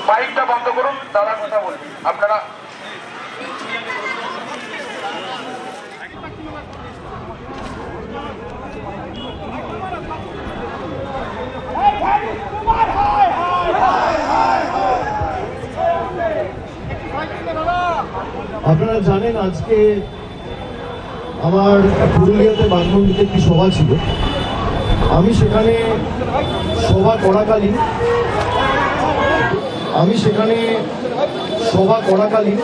মাইকটা বন্ধ করুন, দাদা কথা বলছি আপনারা। আপনারা জানেন আজকে আমার পুরুলিয়াতে বান্ধবীতে একটি সভা ছিল। আমি সেখানে সভা করাকালীন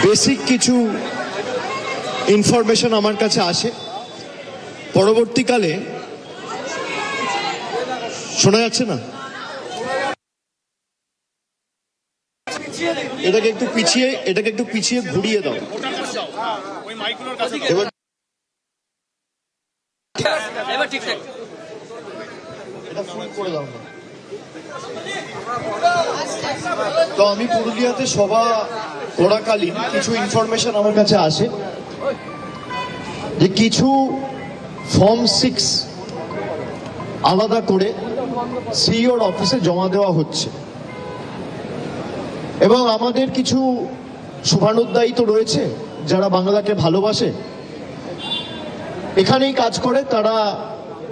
বেসিক কিছু ইনফরমেশন আমার কাছে আসে। পরবর্তীকালে শোনা যাচ্ছে না, এটাকে একটু পিছিয়ে ঘুরিয়ে দাও। এটা ফুল করে দাও না। তো আমি পুরুলিয়াতে সভা করাকালীন কিছু ইনফরমেশন আমার কাছে আসে যে কিছু ফর্ম 6 আলাদা করে সিইওর অফিসে জমা দেওয়া হচ্ছে এবং আমাদের কিছু শুভানুদ্দায়ী তো রয়েছে যারা বাংলাকে ভালোবাসে, এখানেই কাজ করে, তারা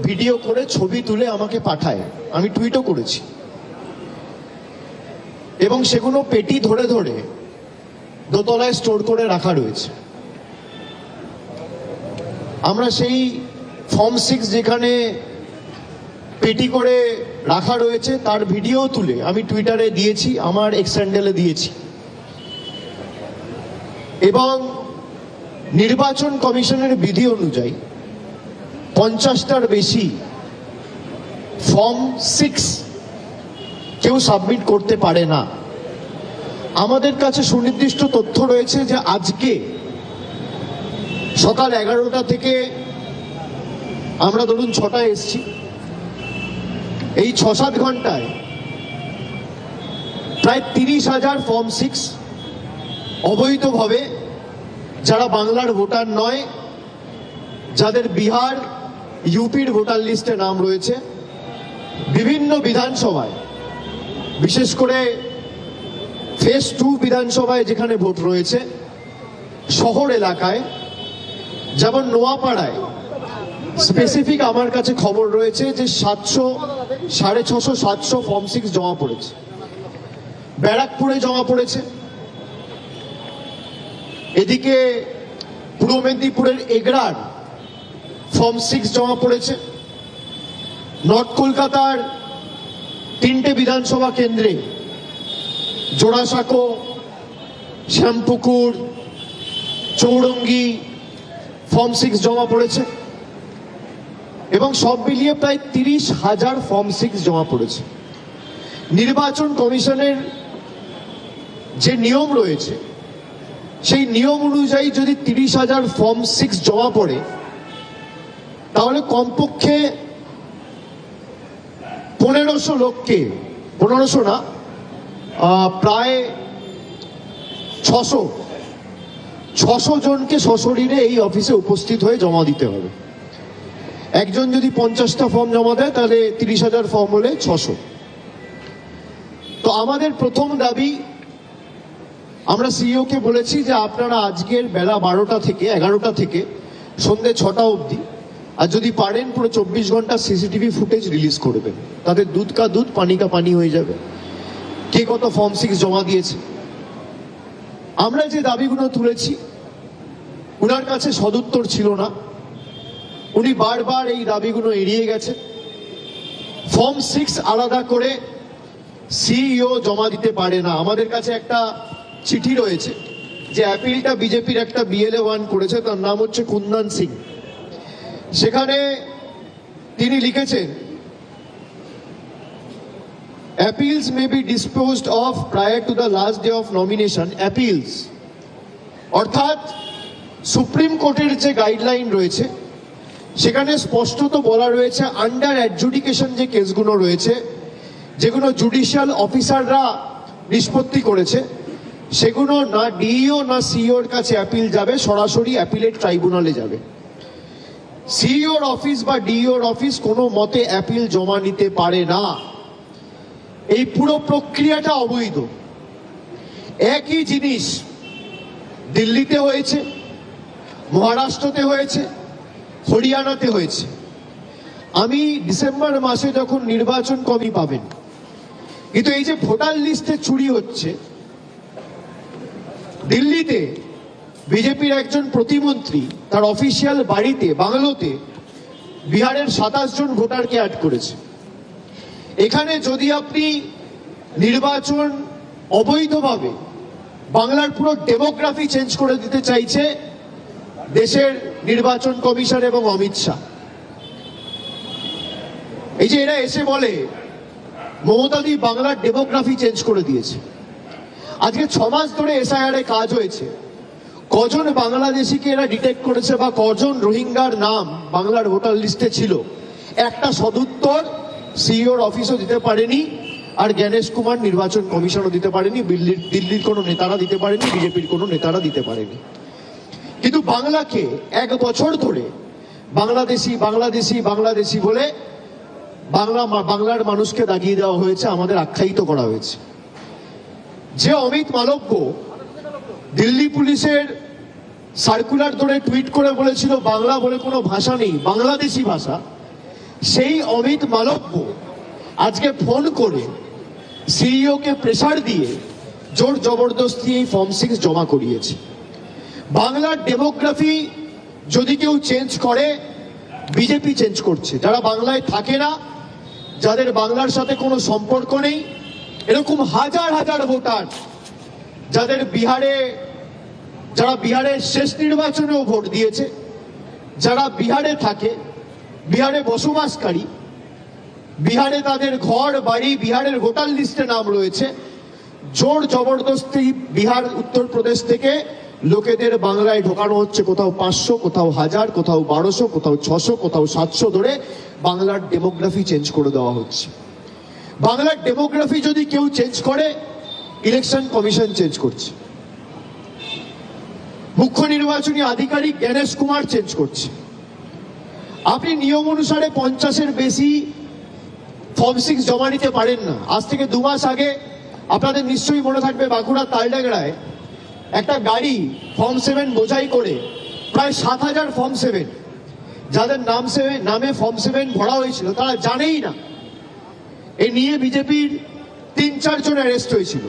ভিডিও করে ছবি তুলে আমাকে পাঠায়। আমি টুইটও করেছি এবং সেগুলো পেটি ধরে ধরে দোতলায় স্টোর করে রাখা রয়েছে। আমরা সেই ফর্ম 6 যেখানে পেটি করে রাখা রয়েছে তার ভিডিও তুলে আমি টুইটারে দিয়েছি, আমার এক্স হ্যান্ডেলে দিয়েছি এবং নির্বাচন কমিশনের বিধি অনুযায়ী 50টার বেশি ফর্ম 6 কেউ সাবমিট করতে পারে না। আমাদের কাছে সুনির্দিষ্ট তথ্য রয়েছে যে আজকে সকাল 11টা থেকে আমরা ধরুন 6টায় এসছি, এই 6-7 ঘন্টায় প্রায় 30,000 ফর্ম 6 অবৈধভাবে, যারা বাংলার ভোটার নয়, যাদের বিহার ইউপির ভোটার লিস্টে নাম রয়েছে, বিভিন্ন বিধানসভায়, বিশেষ করে ফেজ 2 বিধানসভায় যেখানে ভোট রয়েছে, শহর এলাকায় যেমন নোয়াপাড়ায় স্পেসিফিক আমার কাছে খবর রয়েছে যে 650-700 ফর্ম 6 জমা পড়েছে। ব্যারাকপুরে জমা পড়েছে, এদিকে পূর্ব মেদিনীপুরের এগরার ফর্ম 6 জমা পড়েছে। নর্থ কলকাতার 3টে বিধানসভা কেন্দ্রে জোড়াসাঁকো, শ্যামপুকুর, চৌরঙ্গি ফর্ম 6 জমা পড়েছে এবং সব মিলিয়ে প্রায় 30,000 ফর্ম 6 জমা পড়েছে। নির্বাচন কমিশনের যে নিয়ম রয়েছে সেই নিয়ম অনুযায়ী যদি 30,000 ফর্ম 6 জমা পড়ে তাহলে কমপক্ষে 1500 লোককে, 1500 না, প্রায় 600 জনকে সশরীরে এই অফিসে উপস্থিত হয়ে জমা দিতে হবে। একজন যদি 50টা ফর্ম জমা দেয় তাহলে 30,000 ফর্ম হলে 600। তো আমাদের প্রথম দাবি, আমরা সিইওকে বলেছি যে আপনারা আজকের বেলা 12টা থেকে 11টা থেকে সন্ধ্যে 6টা অবধি, আর যদি পারেন পুরো 24 ঘন্টা সিসিটিভি ফুটেজ রিলিজ করবেন, তাদের দুধ কা দুধ পানি কা পানি হয়ে যাবে কে কত ফর্ম 6 জমা দিয়েছে। আমরা যে দাবিগুলো তুলেছি উনার কাছে সদুত্তর ছিল না, উনি বারবার এই দাবিগুলো এড়িয়ে গেছে। ফর্ম 6 আলাদা করে সিইও জমা দিতে পারে না। আমাদের কাছে একটা চিঠি রয়েছে যে অ্যাপিলটা বিজেপির একটা বিএলএ 1 করেছে, তার নাম হচ্ছে কুন্দন সিং। সেখানে তিনি লিখেছেন, appeals may be disposed of prior to the last day of nomination. appeals অর্থাৎ সুপ্রিম কোর্টের যে গাইডলাইন রয়েছে সেখানে স্পষ্টত বলা রয়েছে আন্ডার অ্যাডজুডিকেশন যে কেসগুলো রয়েছে, যেগুলো জুডিশিয়াল অফিসাররা নিষ্পত্তি করেছে, সেগুলো না ডিইও না সিইওর কাছে অ্যাপিল যাবে, সরাসরি অ্যাপিলেট ট্রাইব্যুনালে যাবে। সিইওর অফিস বা ডিইওর অফিস কোনো মতে অ্যাপিল জমা নিতে পারে না। এই পুরো প্রক্রিয়াটা অবৈধ। একই জিনিস দিল্লিতে হয়েছে, মহারাষ্ট্রতে হয়েছে, হরিয়ানাতে হয়েছে। আমি ডিসেম্বর মাসে যখন নির্বাচন কমই পাবেন, কিন্তু এই যে ভোটার লিস্টে চুরি হচ্ছে, দিল্লিতে বিজেপির একজন প্রতিমন্ত্রী তার অফিসিয়াল বাড়িতে বাংলোতে বিহারের 27 জন ভোটারকে অ্যাড করেছে। এখানে যদি আপনি নির্বাচন অবৈধভাবে, বাংলার পুরো ডেমোগ্রাফি চেঞ্জ করে দিতে চাইছে দেশের নির্বাচন কমিশন এবং অমিত শাহ। এই যে এরা এসে বলে মমতাদি বাংলার ডেমোগ্রাফি চেঞ্জ করে দিয়েছে। আজকে 6 মাস ধরে এসআইআর এ কাজ হয়েছে, কজন বাংলাদেশিকে এরা ডিটেক্ট করেছে বা কজন রোহিঙ্গার নাম বাংলার ভোটার লিস্টে ছিল, একটা সদুত্তর সিইওর অফিসও দিতে পারেনি, আর জ্ঞানেশ কুমার নির্বাচন কমিশনও দিতে পারেনি, দিল্লির কোনো নেতারা দিতে পারেনি, বিজেপির কোনো নেতারা দিতে পারেনি। কিন্তু বাংলাকে 1 বছর ধরে বাংলাদেশি বাংলাদেশি বাংলাদেশি বলে বাংলার মানুষকে দাগিয়ে দেওয়া হয়েছে, আমাদের আখ্যায়িত করা হয়েছে। যে অমিত মালব্য দিল্লি পুলিশের সার্কুলার ধরে টুইট করে বলেছিল বাংলা বলে কোনো ভাষা নেই, বাংলাদেশি ভাষা, সেই অমিত মালব্য আজকে ফোন করে সিইও কে প্রেসার দিয়ে জোর জবরদস্তি এই ফর্ম 6 জমা করিয়েছে। বাংলার ডেমোগ্রাফি যদি কেউ চেঞ্জ করে, বিজেপি চেঞ্জ করছে। যারা বাংলায় থাকে না, যাদের বাংলার সাথে কোনো সম্পর্ক নেই, এরকম হাজার হাজার ভোটার যারা বিহারের শেষ নির্বাচনেও ভোট দিয়েছে, যারা বিহারে থাকে, বিহারে বসবাসকারী, বিহারে তাদের ঘর বাড়ি বিহারের ভোটার লিস্টে নাম রয়েছে, জোর জবরদস্তি বিহার উত্তরপ্রদেশ থেকে লোকেদের বাংলায় ঢোকানো হচ্ছে। কোথাও 500, কোথাও 1000, কোথাও 1200, কোথাও 600, কোথাও 700 ধরে বাংলার ডেমোগ্রাফি চেঞ্জ করে দেওয়া হচ্ছে। বাংলার ডেমোগ্রাফি যদি কেউ চেঞ্জ করে, ইলেকশন কমিশন চেঞ্জ করছে, মুখ্য নির্বাচনী আধিকারিক জ্ঞানেশ কুমার চেঞ্জ করছে। আপনি নিয়ম অনুসারে 50-এর বেশি ফর্ম 6 জমা নিতে পারেন না। আজ থেকে 2 মাস আগে আপনাদের নিশ্চয়ই মনে থাকবে, বাঁকুড়ার তালডাংরায় একটা গাড়ি ফর্ম 7 বোঝাই করে প্রায় 7000 ফর্ম 7, যাদের নামে ফর্ম 7 ভরা হয়েছিল তারা জানেই না। এই নিয়ে বিজেপির 3-4 জন অ্যারেস্ট হয়েছিল।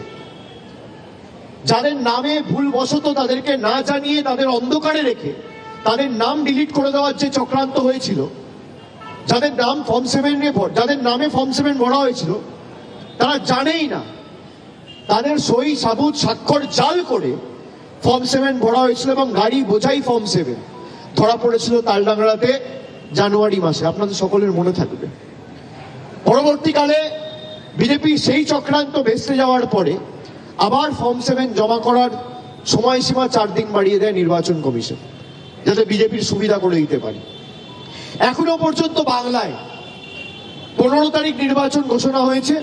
যাদের নামে ভুলবশত তাদেরকে না জানিয়ে তাদের অন্ধকারে রেখে তাদের নাম ডিলিট করে দেওয়ার যে চক্রান্ত হয়েছিল, যাদের নামে ফর্ম 7 ভরা হয়েছিল তারা জানেই না, তাদের সই সাবুত স্বাক্ষর জাল করে ফর্ম 7 ভরা হয়েছিল এবং গাড়ি বোঝাই ফর্ম 7 ধরা পড়েছিল তালডাংরাতে জানুয়ারি মাসে, আপনাদের সকলের মনে থাকবে। পরবর্তীকালে বিজেপি সেই চক্রান্ত ভেস্তে যাওয়ার পরে আবার ফর্ম 7 জমা করার সময়সীমা 4 দিন বাড়িয়ে দেয় নির্বাচন কমিশন, যাতে বিজেপির সুবিধা করে দিতে পারে। এখনো পর্যন্ত বাংলায় 15 তারিখ নির্বাচন ঘোষণা হয়েছে,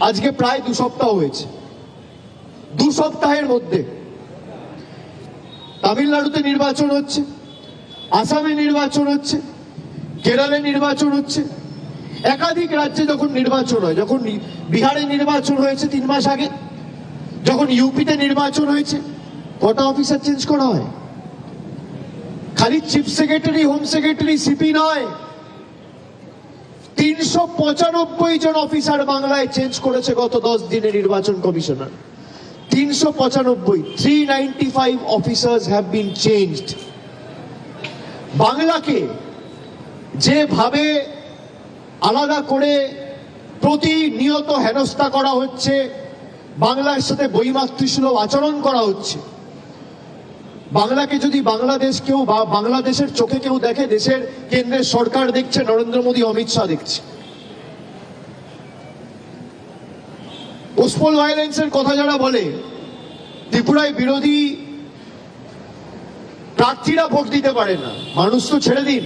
আজকে প্রায় 2 সপ্তাহ হয়েছে। 2 সপ্তাহের মধ্যে তামিলনাড়ুতে নির্বাচন হচ্ছে, আসামে নির্বাচন হচ্ছে, কেরালে নির্বাচন হচ্ছে, একাধিক রাজ্যে যখন নির্বাচন হয়, যখন বিহারে নির্বাচন হয়েছে 3 মাস আগে, যখন ইউপিতে নির্বাচন হয়েছে, কটা অফিসার চেঞ্জ করা হয়? খালি chief secretary, home secretary, CP নয়, 395 জন অফিসার বাংলায় চেঞ্জ করেছে গত 10 দিনে নির্বাচন commissioner. 395 officers have been changed. বাংলাকে যেভাবে আলাদা করে প্রতিনিয়ত হেনস্থা করা হচ্ছে, বাংলার সাথে বৈমাতৃসুলভ আচরণ করা হচ্ছে, বাংলাকে যদি বাংলাদেশের চোখে কেউ দেখে, দেশের কেন্দ্রের সরকার দেখছে, নরেন্দ্র মোদী, অমিত শাহ দেখছে। পোস্টপোল ভায়োলেন্সের কথা যারা বলে, ত্রিপুরায় বিরোধী প্রার্থীরা ভোট দিতে পারে না, মানুষ তো ছেড়ে দিন।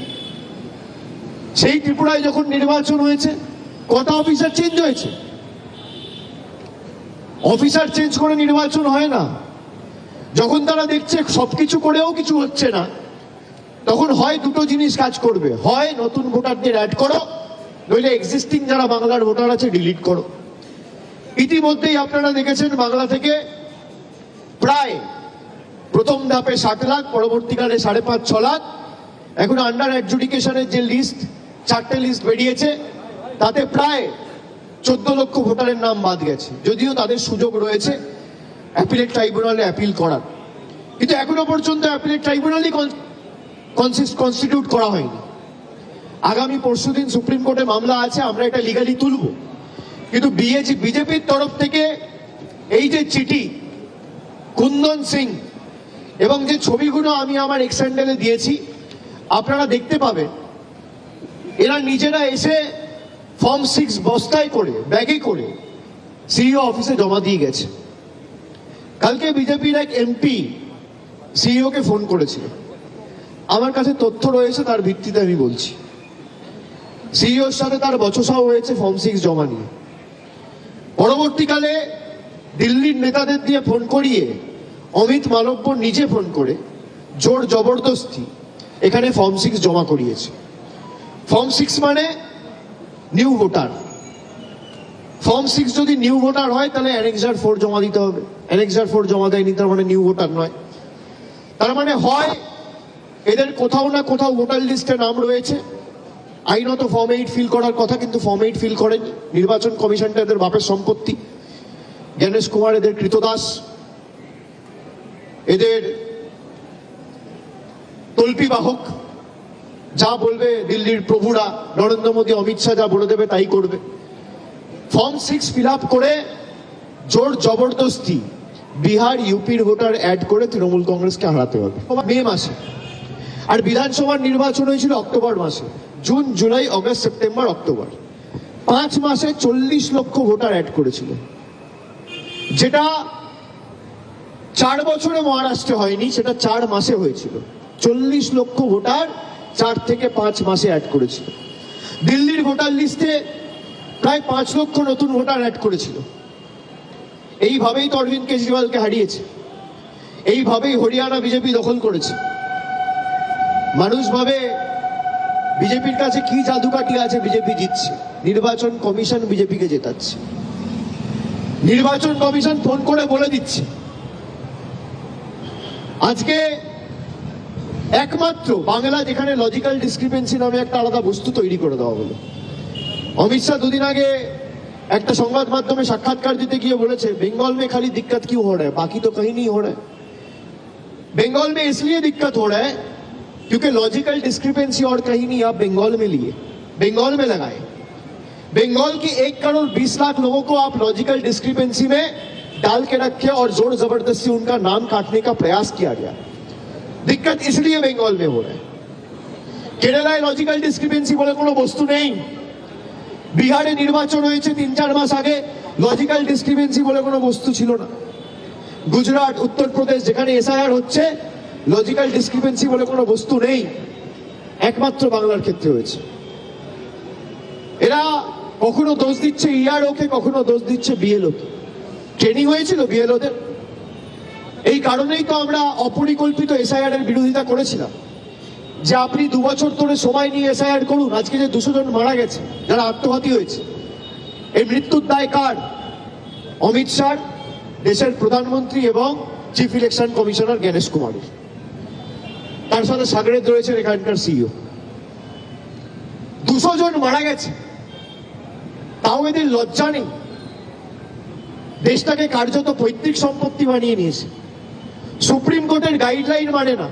সেই ত্রিপুরায় যখন নির্বাচন হয়েছে, কটা অফিসার চেঞ্জ হয়েছে? অফিসার চেঞ্জ করে নির্বাচন হয় না। যখন তারা দেখছে সবকিছু করেও কিছু হচ্ছে না, তখন হয় দুটো জিনিস কাজ করবে, হয় নতুন ভোটারদের অ্যাড করো, নইলে এক্সিস্টিং যারা বাংলার ভোটার আছে ডিলিট করো। ইতিমধ্যেই আপনারা দেখেছেন বাংলা থেকে প্রায় প্রথম ধাপে 60 লাখ, পরবর্তীকালে 5.5-6 লাখ, এখন আন্ডার অ্যাডজুডিকেশনের যে লিস্ট, 4টে লিস্ট বেরিয়েছে, তাতে প্রায় 14 লক্ষ ভোটারের নাম বাদ গেছে। যদিও তাদের সুযোগ রয়েছে অ্যাপিলেট ট্রাইব্যুনালে অ্যাপিল করার, কিন্তু এখনো পর্যন্ত অ্যাপিলেট ট্রাইব্যুনালই কনস্টিটিউট করা হয়নি। আগামী পরশুদিন সুপ্রিম কোর্টে মামলা আছে, আমরা এটা লিগালি তুলব, কিন্তু বিজেপির তরফ থেকে এই যে চিঠি কুন্দন সিং এবং যে ছবিগুলো আমি আমার এক্স হ্যান্ডেলে দিয়েছি আপনারা দেখতে পাবেন, এরা নিজেরা এসে ফর্ম 6 বস্তায় করে, ব্যাগে করে সিইও অফিসে জমা দিয়ে গেছে। কালকে বিজেপির এক এমপি সিইও কে ফোন করেছিল, আমার কাছে তথ্য রয়েছে, তার ভিত্তিতে আমি বলছি। সিইওর সাথে তার বচসাও হয়েছে ফর্ম 6 জমা নিয়ে। পরবর্তীকালে দিল্লির নেতাদের দিয়ে ফোন করিয়ে অমিত মালব্য নিজে ফোন করে জোর জবরদস্তি এখানে ফর্ম 6 জমা করিয়েছে। ফর্ম 6 মানে নিউ ভোটার। ফর্ম 6 যদি নিউ ভোটার হয় তাহলে অ্যানেক্সার 4 জমা দিতে হবে। অ্যানেক্সার 4 জমা দেয়নি, তার মানে নিউ ভোটার নয়। তার মানে হয় এদের কোথাও না কোথাও ভোটার লিস্টে নাম রয়েছে, আইনত ফর্ম 8 ফিল করার কথা, কিন্তু ফর্ম 8 ফিল করেনি। নির্বাচন কমিশনটা এদের বাপের সম্পত্তি, জ্ঞানেশ কুমার এদের কৃতদাস, এদের তল্পি বাহক। যা বলবে দিল্লির প্রভুরা, নরেন্দ্র মোদী, অমিত শাহ যা বলে দেবে তাই করবে। ফর্ম 6 ফিল আপ করে জোর জবরদস্তি বিহার, ইউপির ভোটার অ্যাড করে তৃণমূল কংগ্রেসকে হারাতে হবে মে মাসে। আর বিধানসভার নির্বাচন হয়েছিল অক্টোবর মাসে। June, July, August, September, October, 5 মাসে 40 লক্ষ ভোটার অ্যাড করেছিল, যেটা 4 বছরে মহারাষ্ট্রে হয়নি, সেটা 4 মাসে হয়েছিল। 40 লক্ষ ভোটার 4 থেকে 5 মাসে অ্যাড করেছিল। দিল্লির ভোটার লিস্টে প্রায় 5 লক্ষ নতুন ভোটার অ্যাড করেছিল। এইভাবেই তো অরবিন্দ কেজরিওয়ালকে হারিয়েছে, এইভাবেই হরিয়ানা বিজেপি দখল করেছে। মানুষ ভাবে বিজেপির কাছে কি জাদুকাঠি আছে, বিজেপি জিতছে। নির্বাচন কমিশন বিজেপিকে জেতাচ্ছে। নির্বাচন কমিশন ফোন করে বলে দিচ্ছে। আজকে একমাত্র বাংলা যেখানে লজিক্যাল ডিসক্রিপেন্সি নামে একটা আলাদা বস্তু তৈরি করে দেওয়া হলো। অমিত শাহ দুদিন আগে একটা সংবাদ মাধ্যমে সাক্ষাৎকার দিতে গিয়ে বলেছে, बंगाल में खाली दिक्कत क्यों हो रहा है, बाकी तो कहीं नहीं हो रहा है। बंगाल में इसलिए दिक्कत हो रहा है क्योंकि लॉजिकल डिस्क्रिपेंसी और कहीं नहीं, आप बंगाल में लिए, बंगाल में लगाए। बंगाल की 1 करोड़ 20 लाख लोगों को आप लॉजिकल डिस्क्रिपेंसी में डाल के रखे और जोर जबरदस्ती उनका नाम काटने का प्रयास किया गया। दिक्कत इसलिए बंगाल में हो रहा है। केरलाয় लॉजिकल डिस्क्रिपेंसी बोले কোনো বস্তু নেই। বিহারে নির্বাচন হয়েছে 3-4 মাস আগে, লজিক্যাল ডিসক্রিপেন্সি বলে কোনো বস্তু ছিল না। গুজরাট, উত্তরপ্রদেশ যেখানে এসআইআর হচ্ছে, লজিক্যাল ডিসক্রিপেন্সি বলে কোনো বস্তু নেই। একমাত্র বাংলার ক্ষেত্রে হয়েছে। এরা কখনো দোষ দিচ্ছে ইআরওকে, কখনো দোষ দিচ্ছে বিএলওকে। ট্রেনিং হয়েছিল বিএলওদের। এই কারণেই তো আমরা অপরিকল্পিত এসআইআর এর বিরোধিতা করেছিলাম, যে আপনি 2 বছর ধরে সময় নিয়ে এসআইআর করুন। আজকে যে 200 জন মারা গেছে, যারা আত্মঘাতী হয়েছে, এই মৃত্যুর দায় কার? অমিত শাহ, দেশের প্রধানমন্ত্রী এবং চিফ ইলেকশন কমিশনার জ্ঞানেশ কুমারের। তার সাথে সাগরেদ রয়েছেন এখানকার সিইও। 200 জন মারা গেছে, তাও এদের লজ্জা নেই। দেশটাকে কার্যত পৈতৃক সম্পত্তি বানিয়ে নিয়েছে। সুপ্রিম কোর্টের গাইডলাইন মানে না।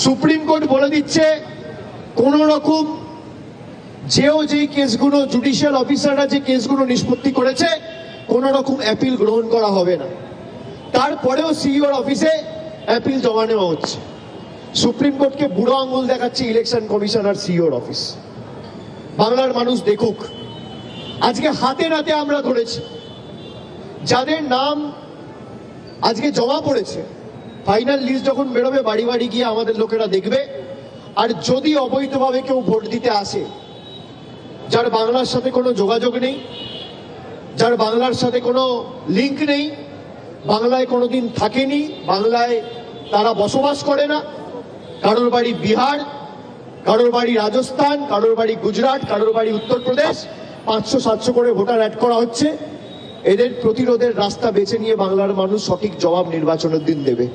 সুপ্রিম কোর্ট বলে দিচ্ছে কোন রকম যেই কেসগুলো জুডিশিয়াল অফিসাররা যে কেসগুলো নিষ্পত্তি করেছে, কোন রকম অ্যাপিল গ্রহণ করা হবে না। তারপরেও সিইওর অফিসে অ্যাপিল জমা নেওয়া হচ্ছে। সুপ্রিম কোর্টকে বুড়ো আঙুল দেখাচ্ছে ইলেকশন কমিশনার, সিইওর অফিস। বাংলার মানুষ দেখুক, আজকে হাতে নাতে আমরা ধরেছি যাদের নাম আজকে জমা পড়েছে। ফাইনাল লিস্ট যখন বেরোবে, বাড়ি বাড়ি গিয়ে আমাদের লোকেরা দেখবে। আর যদি অবৈধভাবে কেউ ভোট দিতে আসে, যার বাংলার সাথে কোনো যোগাযোগ নেই, যার বাংলার সাথে কোনো লিঙ্ক নেই, বাংলায় কোনোদিন থাকেনি, বাংলায় তারা বসবাস করে না, কারোর বাড়ি বিহার, কারোর বাড়ি রাজস্থান, কারোর বাড়ি গুজরাট, কারোর বাড়ি উত্তরপ্রদেশ, 500-700 করে ভোটার অ্যাড করা হচ্ছে। এদের প্রতিরোধের রাস্তা বেছে নিয়ে বাংলার মানুষ সঠিক জবাব নির্বাচনের দিন দেবে।